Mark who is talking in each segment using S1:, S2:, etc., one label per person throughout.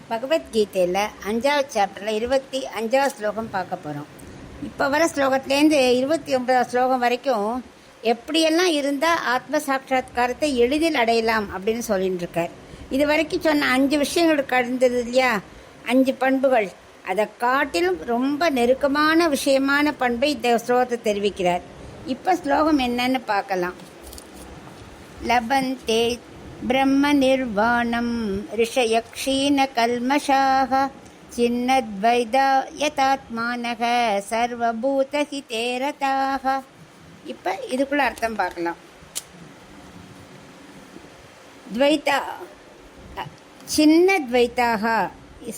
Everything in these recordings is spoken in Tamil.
S1: பகவத்கீதையில் 5வது சாப்டரில் 25வது ஸ்லோகம் பார்க்க போகிறோம். இப்போ வர ஸ்லோகத்துலேருந்து 29வது ஸ்லோகம் வரைக்கும் எப்படியெல்லாம் இருந்தால் ஆத்ம சாட்சா்காரத்தை எளிதில் அடையலாம் அப்படின்னு சொல்லிட்டு இருக்கார். இது வரைக்கும் சொன்ன 5 விஷயங்கள் கடந்தது இல்லையா, 5 பண்புகள். அதை காட்டிலும் ரொம்ப நெருக்கமான விஷயமான பண்பை இந்த ஸ்லோகத்தை தெரிவிக்கிறார். இப்போ ஸ்லோகம் என்னன்னு பார்க்கலாம். லபந்தே பிரம்ம நிர்வாணம் ரிஷய க்ஷீண கல்மஷாக சின்னத்வைதா யதாத்மானக சர்வபூத ஹிதேரதாக. இப்போ இதுக்குள்ள அர்த்தம் பார்க்கலாம். துவைதா சின்ன துவைத்தாக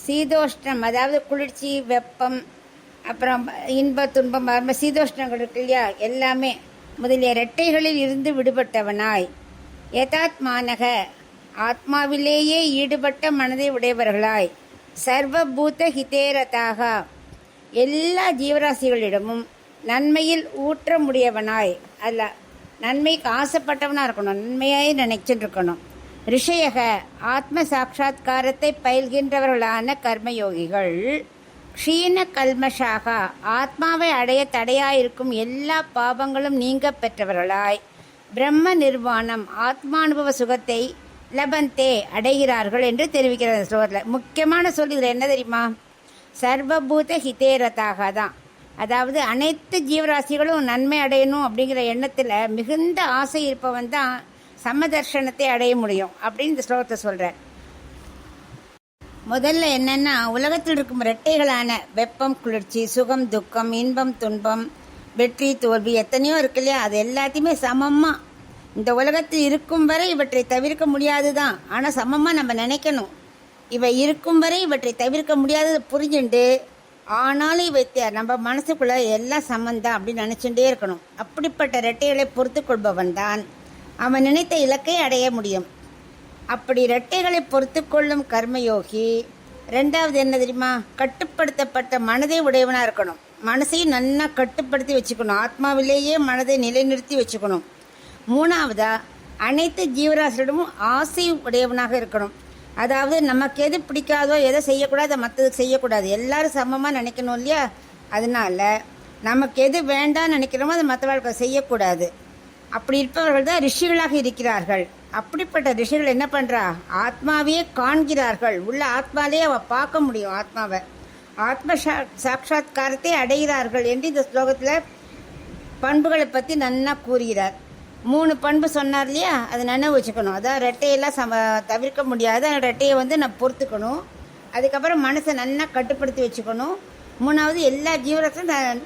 S1: சீதோஷ்ணம், அதாவது குளிர்ச்சி வெப்பம் அப்புறம் இன்ப துன்பம் சீதோஷ்ணங்கள் இருக்கு இல்லையா, எல்லாமே முதலிய இரட்டைகளில் இருந்து விடுபட்டவனாய், யதாத்மானக ஆத்மாவிலேயே ஈடுபட்ட மனதை உடையவர்களாய், சர்வபூத ஹிதேரதாக எல்லா ஜீவராசிகளிடமும் நன்மையில் ஊற்ற முடியவனாய், அல்ல நன்மைக்கு ஆசைப்பட்டவனாக இருக்கணும், நன்மையாய் நினைச்சுட்டு இருக்கணும். ரிஷயக ஆத்ம சாட்சா்காரத்தை பயில்கின்றவர்களான கர்மயோகிகள், க்ஷீண கல்மஷாக ஆத்மாவை அடைய தடையாயிருக்கும் எல்லா பாவங்களும் நீங்க பெற்றவர்களாய், பிரம்ம நிர்வாணம் ஆத்மானுபவ சுகத்தை லபந்தே அடைகிறார்கள் என்று தெரிவிக்கிறது ஸ்லோகத்தில். முக்கியமான சொல் இதில் என்ன தெரியுமா, சர்வபூத ஹிதேரதாக தான். அதாவது அனைத்து ஜீவராசிகளும் நன்மை அடையணும் அப்படிங்கிற எண்ணத்தில் மிகுந்த ஆசை இருப்பவன் தான் சமதர்ஷனத்தை அடைய முடியும் அப்படின்னு இந்த ஸ்லோகத்தை சொல்கிறார். முதல்ல என்னன்னா, உலகத்தில் இருக்கும் இரட்டைகளான வெப்பம் குளிர்ச்சி, சுகம் துக்கம், இன்பம் துன்பம், வெற்றி தோல்வி எத்தனையோ இருக்கு இல்லையா, அது எல்லாத்தையுமே சமமாக இந்த உலகத்தில் இருக்கும் வரை இவற்றை தவிர்க்க முடியாது தான். ஆனால் சமமாக நம்ம நினைக்கணும், இவை இருக்கும் வரை இவற்றை தவிர்க்க முடியாதது புரிஞ்சுண்டு, ஆனாலும் இவை நம்ம மனசுக்குள்ள எல்லாம் சமந்தான் அப்படின்னு நினச்சுட்டே இருக்கணும். அப்படிப்பட்ட இரட்டைகளை பொறுத்து கொள்பவன் தான் அவன் நினைத்த இலக்கை அடைய முடியும். அப்படி இரட்டைகளை பொறுத்து கொள்ளும் கர்மயோகி ரெண்டாவது என்ன தெரியுமா, கட்டுப்படுத்தப்பட்ட மனதை உடையவனாக இருக்கணும். மனசையும் நல்லா கட்டுப்படுத்தி வச்சுக்கணும், ஆத்மாவிலேயே மனதை நிலைநிறுத்தி வச்சுக்கணும். மூணாவதா அனைத்து ஜீவராசிகளிடமும் ஆசை உடையவனாக இருக்கணும். அதாவது நமக்கு எது பிடிக்காதோ எதை செய்யக்கூடாது அதை மற்றதுக்கு செய்யக்கூடாது, எல்லாரும் சமமாக நினைக்கணும் இல்லையா. அதனால நமக்கு எது வேண்டாம்னு நினைக்கிறோமோ அதை மற்றவர்களுக்கு செய்யக்கூடாது. அப்படி இருப்பவர்கள் தான் ரிஷிகளாக இருக்கிறார்கள். அப்படிப்பட்ட ரிஷிகள் என்ன பண்ணுறா, ஆத்மாவையே காண்கிறார்கள், உள்ள ஆத்மாலேயே அவ பார்க்க முடியும் ஆத்மாவை, ஆத்ம சாட்சா்காரத்தை அடைகிறார்கள் என்று இந்த ஸ்லோகத்தில் பண்புகளை பற்றி நன்னா கூறுகிறார். 3 பண்பு சொன்னார் இல்லையா, அதை நினைவு வச்சுக்கணும். அதான் ரெட்டையெல்லாம் தவிர்க்க முடியாது, ரெட்டையை நான் பொறுத்துக்கணும். அதுக்கப்புறம் மனசை நல்லா கட்டுப்படுத்தி வச்சுக்கணும். மூணாவது எல்லா ஜீவராசியும்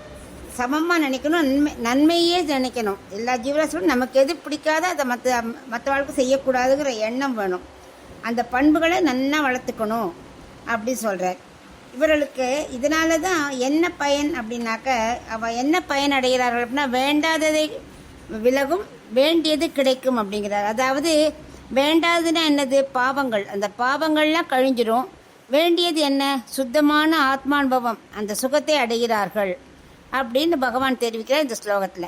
S1: சமமாக நினைக்கணும், நன்மையே நினைக்கணும். எல்லா ஜீவராசியும் நமக்கு எது பிடிக்காதோ அதை மற்றவர்களுக்கு செய்யக்கூடாதுங்கிற எண்ணம் வேணும். அந்த பண்புகளை நல்லா வளர்த்துக்கணும் அப்படி சொல்கிறார். இவர்களுக்கு இதனால தான் என்ன பயன் அப்படின்னாக்க, அவள் என்ன பயன் அடைகிறார்கள் அப்படின்னா, வேண்டாததை விலகும், வேண்டியது கிடைக்கும் அப்படிங்கிறார். அதாவது வேண்டாததுன்னா என்னது, பாவங்கள். அந்த பாவங்கள்லாம் கழிஞ்சிரும். வேண்டியது என்ன, சுத்தமான ஆத்மானுபவம், அந்த சுகத்தை அடைகிறார்கள் அப்படின்னு பகவான் தெரிவிக்கிறார் இந்த ஸ்லோகத்தில்.